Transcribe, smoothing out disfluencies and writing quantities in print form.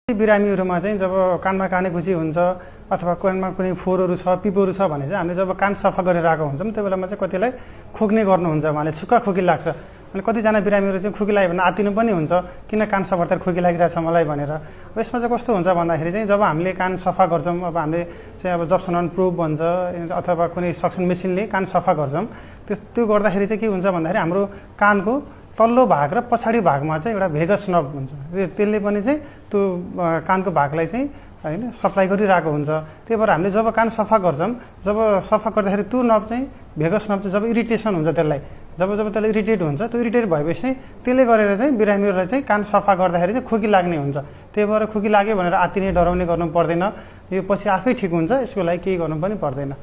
बिरामीहरूमा चाहिँ जब कानमा कानेखुसी हुन्छ अथवा कानमा कुनै फोहोरहरू छ पिपोहरू छ भने चाहिँ हामीले जब कान सफा गरेर आएको हुन्छौँ त्यो बेलामा चाहिँ कतिलाई खोक्ने गर्नुहुन्छ उहाँले छुक्का खोकी लाग्छ अनि कतिजना बिरामीहरू चाहिँ खोकी लाग्यो भने आत्तिनु पनि हुन्छ किन कान सफा गर्दा खोकी लागिरहेछ मलाई भनेर। अब यसमा चाहिँ कस्तो हुन्छ भन्दाखेरि चाहिँ जब हामीले कान सफा गर्छौँ अब हामीले चाहिँ अब जप्सन अन प्रुफ भन्छ अथवा कुनै सक्सन मेसिनले कान सफा गर्छौँ त्यो गर्दाखेरि चाहिँ के हुन्छ भन्दाखेरि हाम्रो कानको तल्लो भाग र पछाडि भागमा चाहिँ एउटा भेगस नर्भ हुन्छ त्यसले पनि चाहिँ त्यो कानको भागलाई चाहिँ हैन सप्लाई गरिरहेको हुन्छ। त्यही भएर हामीले जब कान सफा गर्छौँ जब सफा गर्दाखेरि त्यो नर्भ चाहिँ भेगस नर्भ चाहिँ जब इरिटेसन हुन्छ त्यसलाई जब त्यसले इरिटेट हुन्छ त्यो इरिटेट भएपछि चाहिँ त्यसले गरेर चाहिँ बिरामीहरूलाई चाहिँ कान सफा गर्दाखेरि चाहिँ खोकी लाग्ने हुन्छ। त्यही भएर खोकी लाग्यो भनेर आत्तिने डराउने गर्नु पर्दैन यो पछि आफै ठिक हुन्छ यसको लागि केही गर्नु पनि पर्दैन।